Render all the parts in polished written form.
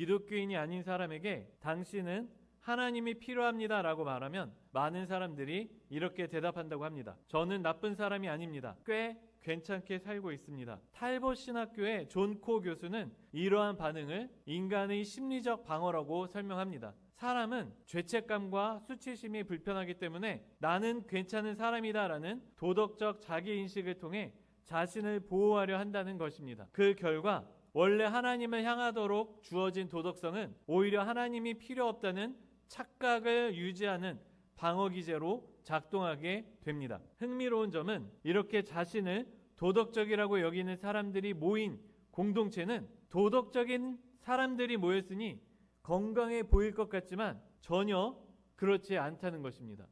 기독교인이 아닌 사람에게 당신은 하나님이 필요합니다 라고 말하면 많은 사람들이 이렇게 대답한다고 합니다. 저는 나쁜 사람이 아닙니다. 꽤 괜찮게 살고 있습니다. 탈봇 신학교의 존 코 교수는 이러한 반응을 인간의 심리적 방어라고 설명합니다. 사람은 죄책감과 수치심이 불편하기 때문에 나는 괜찮은 사람이다 라는 도덕적 자기인식을 통해 자신을 보호하려 한다는 것입니다. 그 결과 원래 하나님을 향하도록 주어진 도덕성은 오히려 하나님이 필요 없다는 착각을 유지하는 방어기제로 작동하게 됩니다. 흥미로운 점은 이렇게 자신을 도덕적이라고 여기는 사람들이 모인 공동체는 도덕적인 사람들이 모였으니 건강해 보일 것 같지만 전혀 그렇지 않다는 것입니다.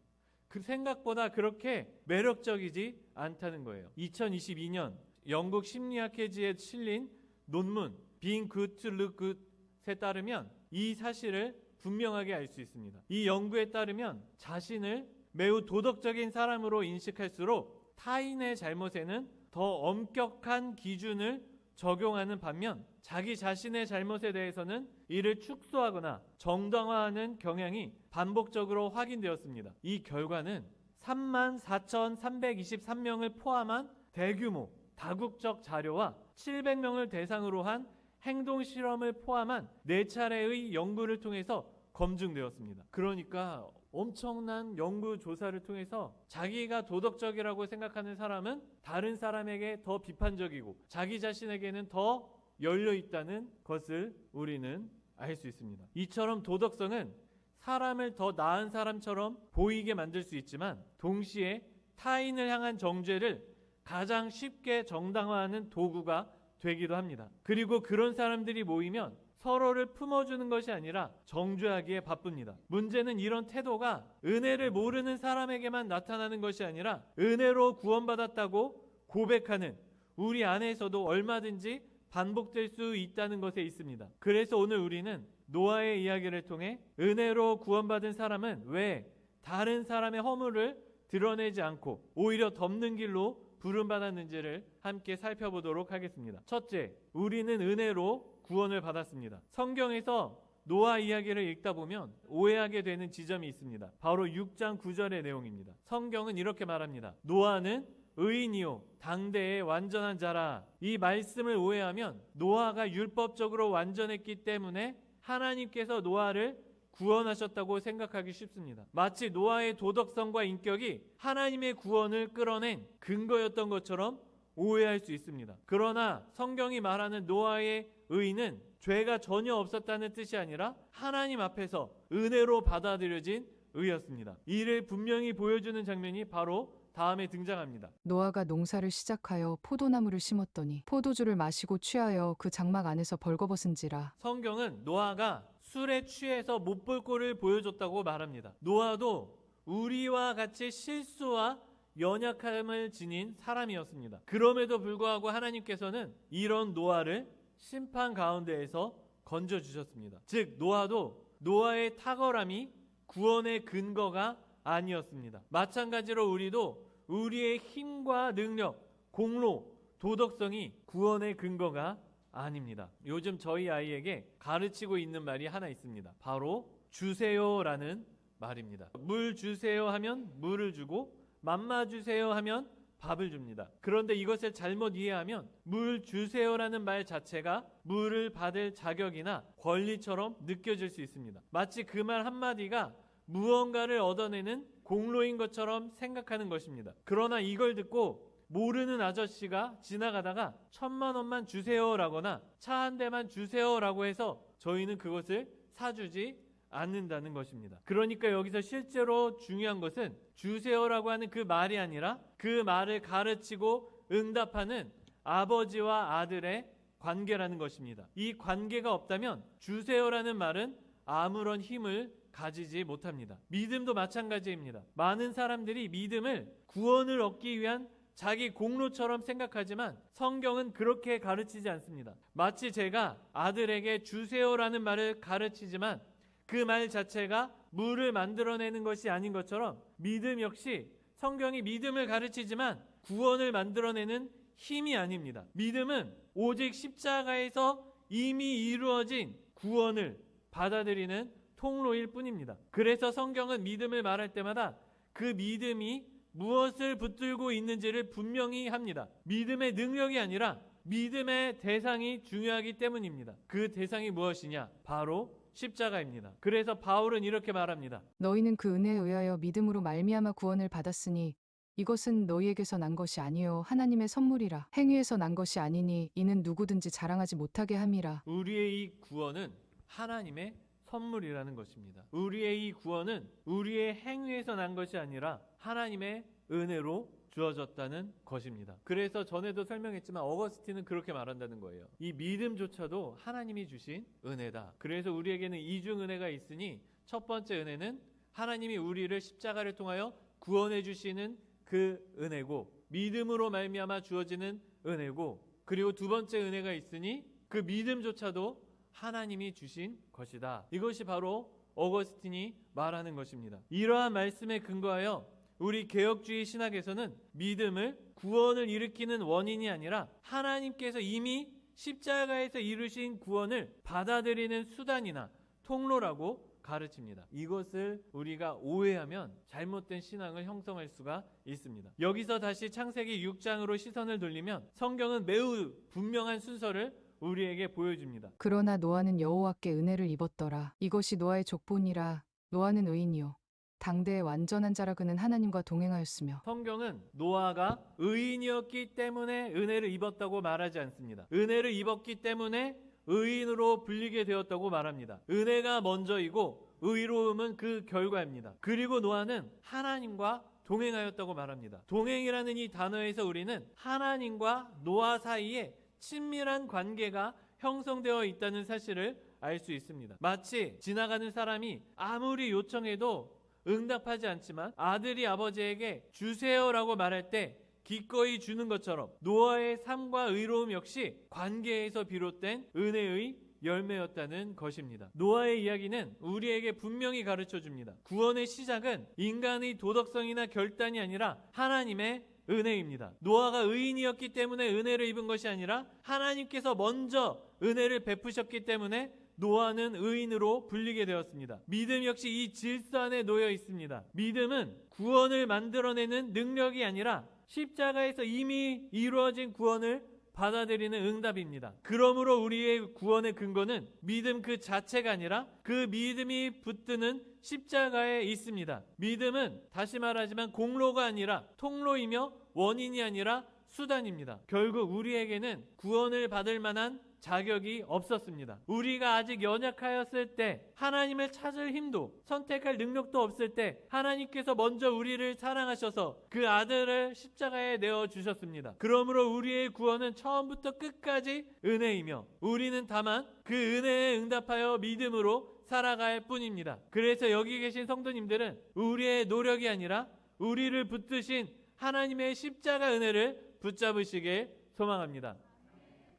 그 생각보다 그렇게 매력적이지 않다는 거예요. 2022년 영국 심리학회지에 실린 논문 Being Good to Look Good에 따르면 이 사실을 분명하게 알 수 있습니다. 이 연구에 따르면 자신을 매우 도덕적인 사람으로 인식할수록 타인의 잘못에는 더 엄격한 기준을 적용하는 반면 자기 자신의 잘못에 대해서는 이를 축소하거나 정당화하는 경향이 반복적으로 확인되었습니다. 이 결과는 34,323명을 포함한 대규모 다국적 자료와 700명을 대상으로 한 행동 실험을 포함한 4차례의 연구를 통해서 검증되었습니다. 그러니까 엄청난 연구 조사를 통해서 자기가 도덕적이라고 생각하는 사람은 다른 사람에게 더 비판적이고 자기 자신에게는 더 열려 있다는 것을 우리는 알 수 있습니다. 이처럼 도덕성은 사람을 더 나은 사람처럼 보이게 만들 수 있지만 동시에 타인을 향한 정죄를 가장 쉽게 정당화하는 도구가 되기도 합니다. 그리고 그런 사람들이 모이면 서로를 품어주는 것이 아니라 정죄하기에 바쁩니다. 문제는 이런 태도가 은혜를 모르는 사람에게만 나타나는 것이 아니라 은혜로 구원받았다고 고백하는 우리 안에서도 얼마든지 반복될 수 있다는 것에 있습니다. 그래서 오늘 우리는 노아의 이야기를 통해 은혜로 구원받은 사람은 왜 다른 사람의 허물을 드러내지 않고 오히려 덮는 길로 부름받았는지를 함께 살펴보도록 하겠습니다. 첫째, 우리는 은혜로 구원을 받았습니다. 성경에서 노아 이야기를 읽다 보면 오해하게 되는 지점이 있습니다. 바로 6장 9절의 내용입니다. 성경은 이렇게 말합니다. 노아는 의인이요 당대의 완전한 자라. 이 말씀을 오해하면 노아가 율법적으로 완전했기 때문에 하나님께서 노아를 구원하셨다고 생각하기 쉽습니다. 마치 노아의 도덕성과 인격이 하나님의 구원을 끌어낸 근거였던 것처럼 오해할 수 있습니다. 그러나 성경이 말하는 노아의 의는 죄가 전혀 없었다는 뜻이 아니라 하나님 앞에서 은혜로 받아들여진 의였습니다. 이를 분명히 보여주는 장면이 바로 다음에 등장합니다. 노아가 농사를 시작하여 포도나무를 심었더니 포도주를 마시고 취하여 그 장막 안에서 벌거벗은지라. 성경은 노아가 술에 취해서 못 볼 꼴을 보여줬다고 말합니다. 노아도 우리와 같이 실수와 연약함을 지닌 사람이었습니다. 그럼에도 불구하고 하나님께서는 이런 노아를 심판 가운데에서 건져주셨습니다. 즉 노아도 노아의 탁월함이 구원의 근거가 아니었습니다. 마찬가지로 우리도 우리의 힘과 능력, 공로, 도덕성이 구원의 근거가 아닙니다. 요즘 저희 아이에게 가르치고 있는 말이 하나 있습니다. 바로 주세요라는 말입니다. 물 주세요 하면 물을 주고 맘마 주세요 하면 밥을 줍니다. 그런데 이것을 잘못 이해하면 물 주세요라는 말 자체가 물을 받을 자격이나 권리처럼 느껴질 수 있습니다. 마치 그 말 한마디가 무언가를 얻어내는 공로인 것처럼 생각하는 것입니다. 그러나 이걸 듣고 모르는 아저씨가 지나가다가 1,000만 원만 주세요라거나 차 한 대만 주세요라고 해서 저희는 그것을 사주지 않는다는 것입니다. 그러니까 여기서 실제로 중요한 것은 주세요라고 하는 그 말이 아니라 그 말을 가르치고 응답하는 아버지와 아들의 관계라는 것입니다. 이 관계가 없다면 주세요라는 말은 아무런 힘을 가지지 못합니다. 믿음도 마찬가지입니다. 많은 사람들이 믿음을 구원을 얻기 위한 자기 공로처럼 생각하지만 성경은 그렇게 가르치지 않습니다. 마치 제가 아들에게 주세요라는 말을 가르치지만 그 말 자체가 물을 만들어내는 것이 아닌 것처럼 믿음 역시 성경이 믿음을 가르치지만 구원을 만들어내는 힘이 아닙니다. 믿음은 오직 십자가에서 이미 이루어진 구원을 받아들이는 통로일 뿐입니다. 그래서 성경은 믿음을 말할 때마다 그 믿음이 무엇을 붙들고 있는지를 분명히 합니다. 믿음의 능력이 아니라 믿음의 대상이 중요하기 때문입니다. 그 대상이 무엇이냐? 바로 십자가입니다. 그래서 바울은 이렇게 말합니다. 너희는 그 은혜에 의하여 믿음으로 말미암아 구원을 받았으니 이것은 너희에게서 난 것이 아니요 하나님의 선물이라. 행위에서 난 것이 아니니 이는 누구든지 자랑하지 못하게 함이라. 우리의 이 구원은 하나님의 선물이라는 것입니다. 우리의 이 구원은 우리의 행위에서 난 것이 아니라 하나님의 은혜로 주어졌다는 것입니다. 그래서 전에도 설명했지만 어거스틴은 그렇게 말한다는 거예요. 이 믿음조차도 하나님이 주신 은혜다. 그래서 우리에게는 이중 은혜가 있으니 첫 번째 은혜는 하나님이 우리를 십자가를 통하여 구원해 주시는 그 은혜고, 믿음으로 말미암아 주어지는 은혜고, 그리고 두 번째 은혜가 있으니 그 믿음조차도 하나님이 주신 것이다. 이것이 바로 어거스틴이 말하는 것입니다. 이러한 말씀에 근거하여 우리 개혁주의 신학에서는 믿음을 구원을 일으키는 원인이 아니라 하나님께서 이미 십자가에서 이루신 구원을 받아들이는 수단이나 통로라고 가르칩니다. 이것을 우리가 오해하면 잘못된 신앙을 형성할 수가 있습니다. 여기서 다시 창세기 6장으로 시선을 돌리면 성경은 매우 분명한 순서를 우리에게 보여줍니다. 그러나 노아는 여호와께 은혜를 입었더라. 이것이 노아의 족본이라. 노아는 의인이요 당대의 완전한 자라. 그는 하나님과 동행하였으며. 성경은 노아가 의인이었기 때문에 은혜를 입었다고 말하지 않습니다. 은혜를 입었기 때문에 의인으로 불리게 되었다고 말합니다. 은혜가 먼저이고 의로움은 그 결과입니다. 그리고 노아는 하나님과 동행하였다고 말합니다. 동행이라는 이 단어에서 우리는 하나님과 노아 사이에 친밀한 관계가 형성되어 있다는 사실을 알 수 있습니다. 마치 지나가는 사람이 아무리 요청해도 응답하지 않지만 아들이 아버지에게 주세요라고 말할 때 기꺼이 주는 것처럼 노아의 삶과 의로움 역시 관계에서 비롯된 은혜의 열매였다는 것입니다. 노아의 이야기는 우리에게 분명히 가르쳐 줍니다. 구원의 시작은 인간의 도덕성이나 결단이 아니라 하나님의 은혜입니다. 노아가 의인이었기 때문에 은혜를 입은 것이 아니라 하나님께서 먼저 은혜를 베푸셨기 때문에 노아는 의인으로 불리게 되었습니다. 믿음 역시 이 질서 안에 놓여 있습니다. 믿음은 구원을 만들어내는 능력이 아니라 십자가에서 이미 이루어진 구원을 받아들이는 응답입니다. 그러므로 우리의 구원의 근거는 믿음 그 자체가 아니라 그 믿음이 붙드는 십자가에 있습니다. 믿음은 다시 말하지만 공로가 아니라 통로이며 원인이 아니라 수단입니다. 결국 우리에게는 구원을 받을 만한 자격이 없었습니다. 우리가 아직 연약하였을 때, 하나님을 찾을 힘도 선택할 능력도 없을 때 하나님께서 먼저 우리를 사랑하셔서 그 아들을 십자가에 내어주셨습니다. 그러므로 우리의 구원은 처음부터 끝까지 은혜이며 우리는 다만 그 은혜에 응답하여 믿음으로 살아갈 뿐입니다. 그래서 여기 계신 성도님들은 우리의 노력이 아니라 우리를 붙드신 하나님의 십자가 은혜를 붙잡으시길 소망합니다.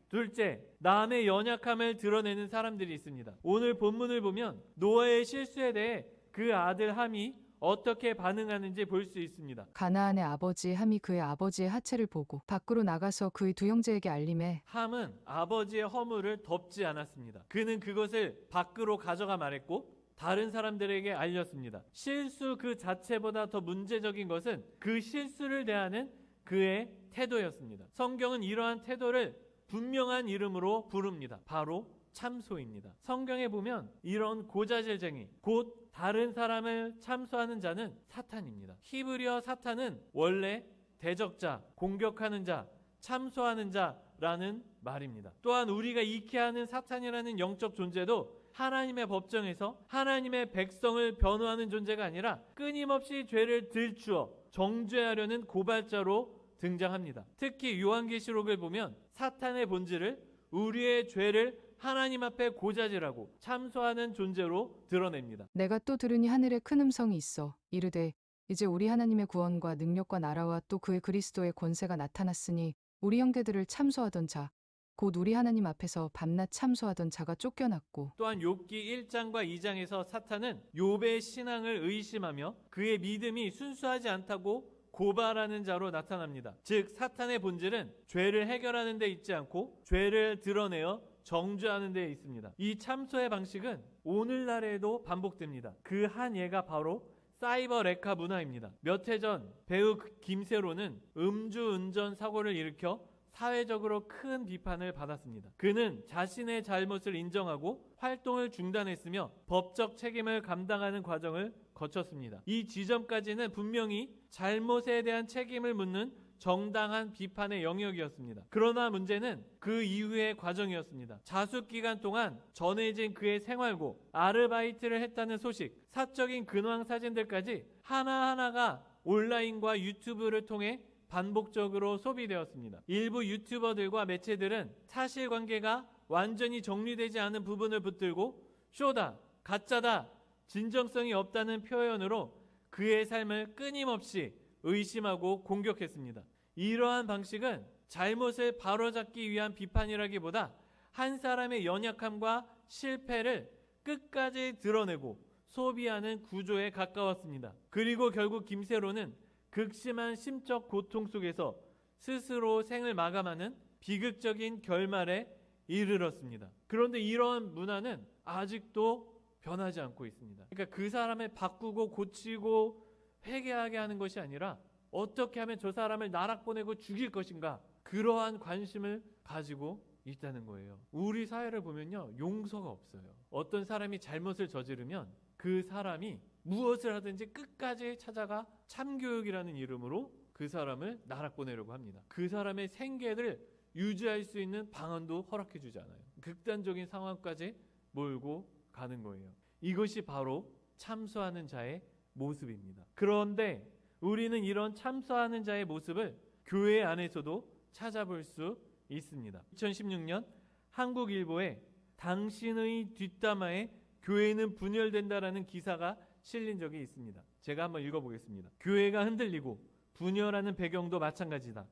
둘째, 남의 연약함을 드러내는 사람들이 있습니다. 오늘 본문을 보면 노아의 실수에 대해 그 아들 함이 어떻게 반응하는지 볼 수 있습니다. 가나안의 아버지 함이 그의 아버지의 하체를 보고 밖으로 나가서 그의 두 형제에게 알림해. 함은 아버지의 허물을 덮지 않았습니다. 그는 그것을 밖으로 가져가 말했고 다른 사람들에게 알렸습니다. 실수 그 자체보다 더 문제적인 것은 그 실수를 대하는 그의 태도였습니다. 성경은 이러한 태도를 분명한 이름으로 부릅니다. 바로 참소입니다. 성경에 보면 이런 고자질쟁이, 곧 다른 사람을 참소하는 자는 사탄입니다. 히브리어 사탄은 원래 대적자, 공격하는 자, 참소하는 자라는 말입니다. 또한 우리가 익히하는 사탄이라는 영적 존재도 하나님의 법정에서 하나님의 백성을 변호하는 존재가 아니라 끊임없이 죄를 들추어 정죄하려는 고발자로 등장합니다. 특히 요한계시록을 보면 사탄의 본질을 우리의 죄를 하나님 앞에 고자질하고 참소하는 존재로 드러냅니다. 내가 또 들으니 하늘에 큰 음성이 있어 이르되 이제 우리 하나님의 구원과 능력과 나라와 또 그의 그리스도의 권세가 나타났으니 우리 형제들을 참소하던 자 곧 우리 하나님 앞에서 밤낮 참소하던 자가 쫓겨났고. 또한 욥기 1장과 2장에서 사탄은 욥의 신앙을 의심하며 그의 믿음이 순수하지 않다고 고발하는 자로 나타납니다. 즉 사탄의 본질은 죄를 해결하는 데 있지 않고 죄를 드러내어 정죄하는 데 있습니다. 이 참소의 방식은 오늘날에도 반복됩니다. 그 한 예가 바로 사이버 레카 문화입니다. 몇 해 전 배우 김세로는 음주운전 사고를 일으켜 사회적으로 큰 비판을 받았습니다. 그는 자신의 잘못을 인정하고 활동을 중단했으며 법적 책임을 감당하는 과정을 거쳤습니다. 이 지점까지는 분명히 잘못에 대한 책임을 묻는 정당한 비판의 영역이었습니다. 그러나 문제는 그 이후의 과정이었습니다. 자숙 기간 동안 전해진 그의 생활고 아르바이트를 했다는 소식, 사적인 근황 사진들까지 하나하나가 온라인과 유튜브를 통해 반복적으로 소비되었습니다. 일부 유튜버들과 매체들은 사실관계가 완전히 정리되지 않은 부분을 붙들고 쇼다, 가짜다, 진정성이 없다는 표현으로 그의 삶을 끊임없이 의심하고 공격했습니다. 이러한 방식은 잘못을 바로잡기 위한 비판이라기보다 한 사람의 연약함과 실패를 끝까지 드러내고 소비하는 구조에 가까웠습니다. 그리고 결국 김세로는 극심한 심적 고통 속에서 스스로 생을 마감하는 비극적인 결말에 이르렀습니다. 그런데 이러한 문화는 아직도 변하지 않고 있습니다. 그러니까 그 사람을 바꾸고 고치고 회개하게 하는 것이 아니라 어떻게 하면 저 사람을 나락 보내고 죽일 것인가, 그러한 관심을 가지고 있다는 거예요. 우리 사회를 보면요, 용서가 없어요. 어떤 사람이 잘못을 저지르면 그 사람이 무엇을 하든지 끝까지 찾아가 참교육이라는 이름으로 그 사람을 나락 보내려고 합니다. 그 사람의 생계를 유지할 수 있는 방안도 허락해 주지 않아요. 극단적인 상황까지 몰고 가는 거예요. 이것이 바로 참소하는 자의 모습입니다. 그런데 우리는 이런 참소하는 자의 모습을 교회 안에서도 찾아볼 수 있습니다. 2016년 한국일보에 당신의 뒷담화에 교회는 분열된다라는 기사가 실린 적이 있습니다. 제가 한번 읽어보겠습니다. 교회가 흔들리고 분열하는 배경도 마찬가지다.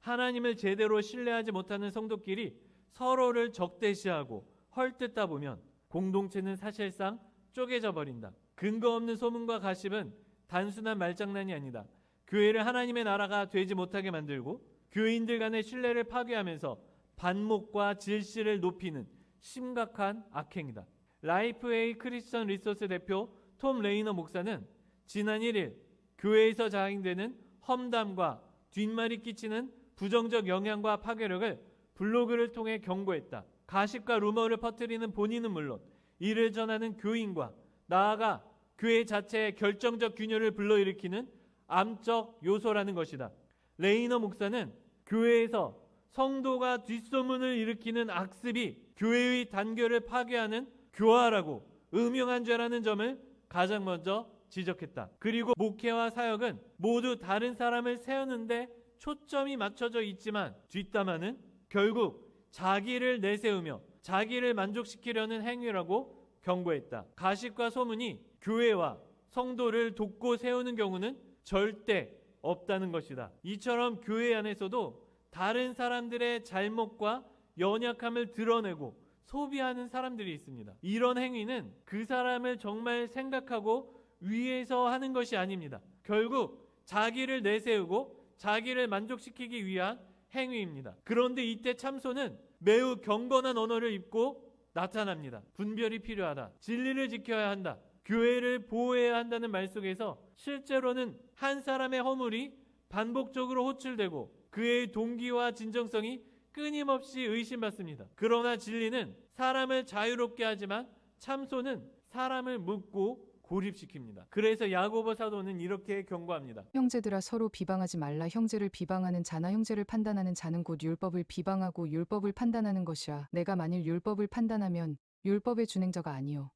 하나님을 제대로 신뢰하지 못하는 성도끼리 서로를 적대시하고 헐뜯다 보면 공동체는 사실상 쪼개져 버린다. 근거 없는 소문과 가십은 단순한 말장난이 아니다. 교회를 하나님의 나라가 되지 못하게 만들고 교인들 간의 신뢰를 파괴하면서 반목과 질시를 높이는 심각한 악행이다. 라이프웨이 크리스천 리소스 대표 톰 레이너 목사는 지난 1일 교회에서 자행되는 험담과 뒷말이 끼치는 부정적 영향과 파괴력을 블로그를 통해 경고했다. 가십과 루머를 퍼뜨리는 본인은 물론 이를 전하는 교인과 나아가 교회 자체의 결정적 균열을 불러일으키는 암적 요소라는 것이다. 레이너 목사는 교회에서 성도가 뒷소문을 일으키는 악습이 교회의 단결을 파괴하는 교활하고 음흉한 죄라는 점을 가장 먼저 지적했다. 그리고 목회와 사역은 모두 다른 사람을 세우는데 초점이 맞춰져 있지만 뒷담화는 결국 자기를 내세우며 자기를 만족시키려는 행위라고 경고했다. 가십과 소문이 교회와 성도를 돕고 세우는 경우는 절대 없다는 것이다. 이처럼 교회 안에서도 다른 사람들의 잘못과 연약함을 드러내고 소비하는 사람들이 있습니다. 이런 행위는 그 사람을 정말 생각하고 위해서 하는 것이 아닙니다. 결국 자기를 내세우고 자기를 만족시키기 위한 행위입니다. 그런데 이때 참소는 매우 경건한 언어를 입고 나타납니다. 분별이 필요하다. 진리를 지켜야 한다. 교회를 보호해야 한다는 말 속에서 실제로는 한 사람의 허물이 반복적으로 호출되고 그의 동기와 진정성이 끊임없이 의심받습니다. 그러나 진리는 사람을 자유롭게 하지만 참소는 사람을 묶고 고립시킵니다. 그래서 야고보 사도는 이렇게 경고합니다. 형제들아 서로 비방하지 말라. 형제를 비방하는 자나 형제를 판단하는 자는 곧 율법을 비방하고 율법을 판단하는 것이야. 내가 만일 율법을 판단하면 율법의 준행자가 아니요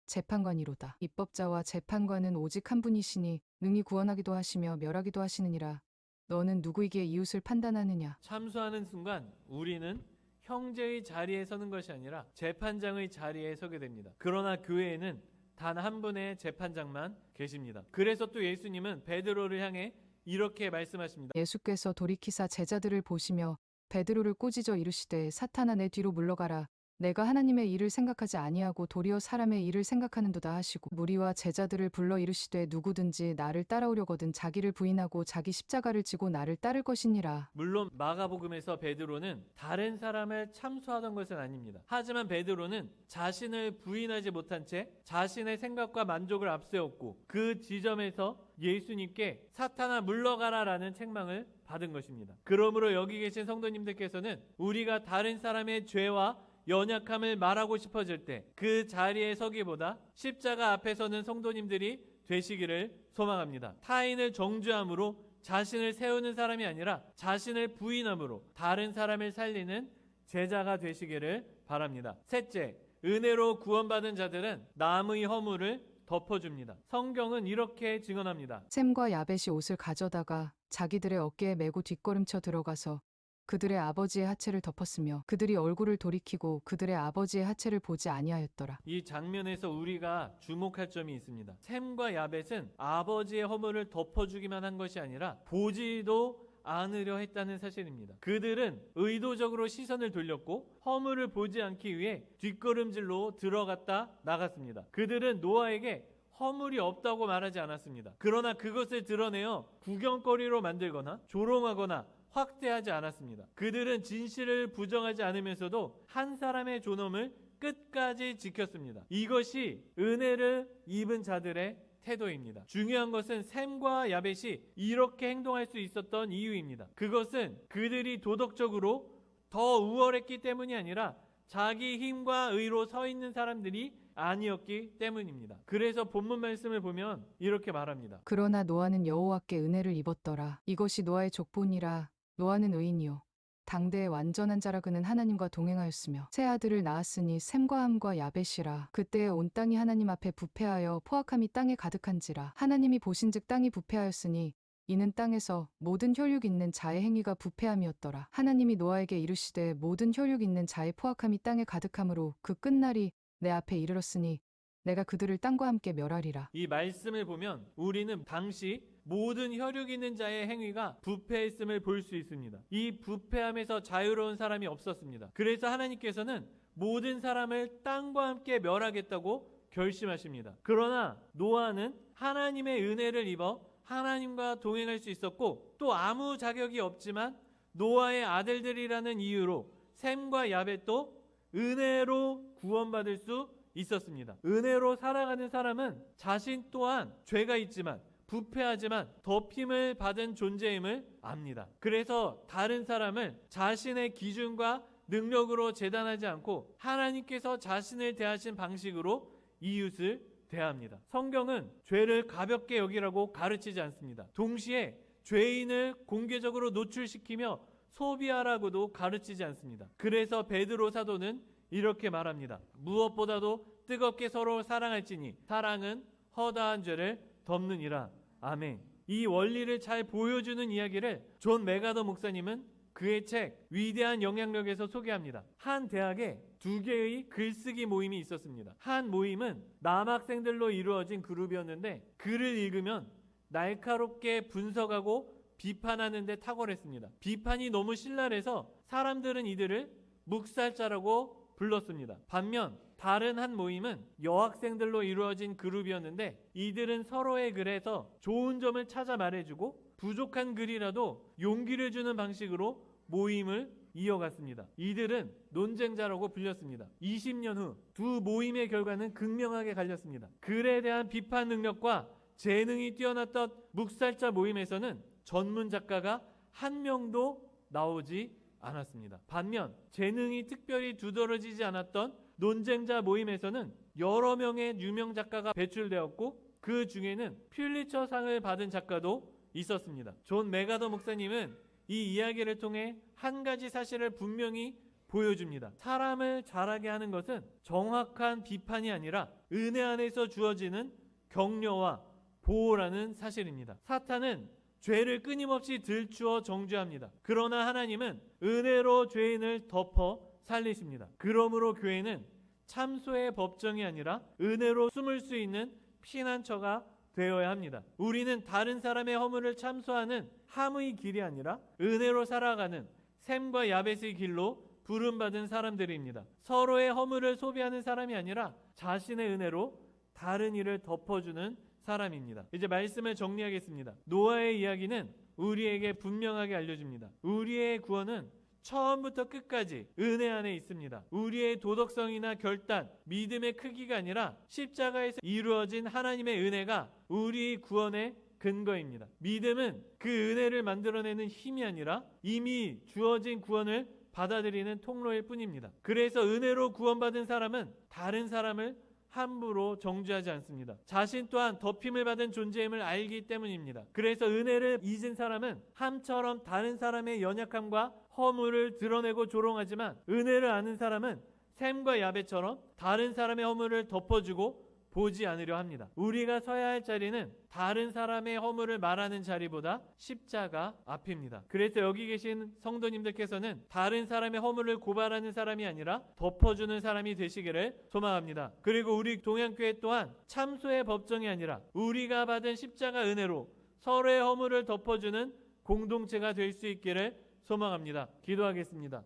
재판관이로다. 입법자와 재판관은 오직 한 분이시니 능히 구원하기도 하시며 멸하기도 하시느니라. 너는 누구에게 이웃을 판단하느냐? 참소하는 순간 우리는 형제의 자리에 서는 것이 아니라 재판장의 자리에 서게 됩니다. 그러나 교회에는 단 한 분의 재판장만 계십니다. 그래서 또 예수님은 베드로를 향해 이렇게 말씀하십니다. 예수께서 돌이키사 제자들을 보시며 베드로를 꾸짖어 이르시되 사탄아 내 뒤로 물러가라. 내가 하나님의 일을 생각하지 아니하고 도리어 사람의 일을 생각하는도다 하시고 무리와 제자들을 불러 이르시되 누구든지 나를 따라오려거든 자기를 부인하고 자기 십자가를 지고 나를 따를 것이니라. 물론 마가복음에서 베드로는 다른 사람을 참소하던 것은 아닙니다. 하지만 베드로는 자신을 부인하지 못한 채 자신의 생각과 만족을 앞세웠고 그 지점에서 예수님께 사탄아 물러가라라는 책망을 받은 것입니다. 그러므로 여기 계신 성도님들께서는 우리가 다른 사람의 죄와 연약함을 말하고 싶어질 때 그 자리에 서기보다 십자가 앞에 서는 성도님들이 되시기를 소망합니다. 타인을 정죄함으로 자신을 세우는 사람이 아니라 자신을 부인함으로 다른 사람을 살리는 제자가 되시기를 바랍니다. 셋째, 은혜로 구원받은 자들은 남의 허물을 덮어줍니다. 성경은 이렇게 증언합니다. 셈과 야벳이 옷을 가져다가 자기들의 어깨에 메고 뒷걸음쳐 들어가서 그들의 아버지의 하체를 덮었으며 그들이 얼굴을 돌이키고 그들의 아버지의 하체를 보지 아니하였더라. 이 장면에서 우리가 주목할 점이 있습니다. 셈과 야벳은 아버지의 허물을 덮어주기만 한 것이 아니라 보지도 않으려 했다는 사실입니다. 그들은 의도적으로 시선을 돌렸고 허물을 보지 않기 위해 뒷걸음질로 들어갔다 나갔습니다. 그들은 노아에게 허물이 없다고 말하지 않았습니다. 그러나 그것을 드러내어 구경거리로 만들거나 조롱하거나 확대하지 않았습니다. 그들은 진실을 부정하지 않으면서도 한 사람의 존엄을 끝까지 지켰습니다. 이것이 은혜를 입은 자들의 태도입니다. 중요한 것은 셈과 야벳이 이렇게 행동할 수 있었던 이유입니다. 그것은 그들이 도덕적으로 더 우월했기 때문이 아니라 자기 힘과 의로 서 있는 사람들이 아니었기 때문입니다. 그래서 본문 말씀을 보면 이렇게 말합니다. 그러나 노아는 여호와께 은혜를 입었더라. 이것이 노아의 족본이라. 노아는 의인이요 당대의 완전한 자라. 그는 하나님과 동행하였으며 새 아들을 낳았으니 셈과 함과 야벳이라. 그때에 온 땅이 하나님 앞에 부패하여 포악함이 땅에 가득한지라. 하나님이 보신즉 땅이 부패하였으니 이는 땅에서 모든 혈육 있는 자의 행위가 부패함이었더라. 하나님이 노아에게 이르시되 모든 혈육 있는 자의 포악함이 땅에 가득함으로 그 끝날이 내 앞에 이르렀으니 내가 그들을 땅과 함께 멸하리라. 이 말씀을 보면 우리는 당시 모든 혈육 있는 자의 행위가 부패했음을 볼 수 있습니다. 이 부패함에서 자유로운 사람이 없었습니다. 그래서 하나님께서는 모든 사람을 땅과 함께 멸하겠다고 결심하십니다. 그러나 노아는 하나님의 은혜를 입어 하나님과 동행할 수 있었고 또 아무 자격이 없지만 노아의 아들들이라는 이유로 셈과 야벳도 은혜로 구원받을 수 있었습니다. 은혜로 살아가는 사람은 자신 또한 죄가 있지만 부패하지만 덮임을 받은 존재임을 압니다. 그래서 다른 사람을 자신의 기준과 능력으로 재단하지 않고 하나님께서 자신을 대하신 방식으로 이웃을 대합니다. 성경은 죄를 가볍게 여기라고 가르치지 않습니다. 동시에 죄인을 공개적으로 노출시키며 소비하라고도 가르치지 않습니다. 그래서 베드로 사도는 이렇게 말합니다. 무엇보다도 뜨겁게 서로 사랑할지니 사랑은 허다한 죄를 덮느니라. 아멘. 이 원리를 잘 보여주는 이야기를 존 메가더 목사님은 그의 책 위대한 영향력에서 소개합니다. 한 대학에 2개의 글쓰기 모임이 있었습니다. 한 모임은 남학생들로 이루어진 그룹이었는데 글을 읽으면 날카롭게 분석하고 비판하는 데 탁월했습니다. 비판이 너무 신랄해서 사람들은 이들을 묵살자라고 불렀습니다. 반면 다른 한 모임은 여학생들로 이루어진 그룹이었는데 이들은 서로의 글에서 좋은 점을 찾아 말해주고 부족한 글이라도 용기를 주는 방식으로 모임을 이어갔습니다. 이들은 논쟁자라고 불렸습니다. 20년 후 두 모임의 결과는 극명하게 갈렸습니다. 글에 대한 비판 능력과 재능이 뛰어났던 묵살자 모임에서는 전문 작가가 한 명도 나오지 않았습니다. 반면 재능이 특별히 두드러지지 않았던 논쟁자 모임에서는 여러 명의 유명 작가가 배출되었고 그 중에는 퓰리처상을 받은 작가도 있었습니다. 존 메가더 목사님은 이 이야기를 통해 한 가지 사실을 분명히 보여줍니다. 사람을 자라게 하는 것은 정확한 비판이 아니라 은혜 안에서 주어지는 격려와 보호라는 사실입니다. 사탄은 죄를 끊임없이 들추어 정죄합니다. 그러나 하나님은 은혜로 죄인을 덮어 살리십니다. 그러므로 교회는 참소의 법정이 아니라 은혜로 숨을 수 있는 피난처가 되어야 합니다. 우리는 다른 사람의 허물을 참소하는 함의 길이 아니라 은혜로 살아가는 셈과 야벳의 길로 부름받은 사람들입니다. 서로의 허물을 소비하는 사람이 아니라 자신의 은혜로 다른 일을 덮어주는 사람입니다. 이제 말씀을 정리하겠습니다. 노아의 이야기는 우리에게 분명하게 알려줍니다. 우리의 구원은 처음부터 끝까지 은혜 안에 있습니다. 우리의 도덕성이나 결단, 믿음의 크기가 아니라 십자가에서 이루어진 하나님의 은혜가 우리 구원의 근거입니다. 믿음은 그 은혜를 만들어내는 힘이 아니라 이미 주어진 구원을 받아들이는 통로일 뿐입니다. 그래서 은혜로 구원받은 사람은 다른 사람을 함부로 정죄하지 않습니다. 자신 또한 덮임을 받은 존재임을 알기 때문입니다. 그래서 은혜를 잊은 사람은 함처럼 다른 사람의 연약함과 허물을 드러내고 조롱하지만 은혜를 아는 사람은 샘과 야베처럼 다른 사람의 허물을 덮어주고 보지 않으려 합니다. 우리가 서야 할 자리는 다른 사람의 허물을 말하는 자리보다 십자가 앞입니다. 그래서 여기 계신 성도님들께서는 다른 사람의 허물을 고발하는 사람이 아니라 덮어주는 사람이 되시기를 소망합니다. 그리고 우리 동양교회 또한 참소의 법정이 아니라 우리가 받은 십자가 은혜로 서로의 허물을 덮어주는 공동체가 될 수 있기를 소망합니다. 기도하겠습니다.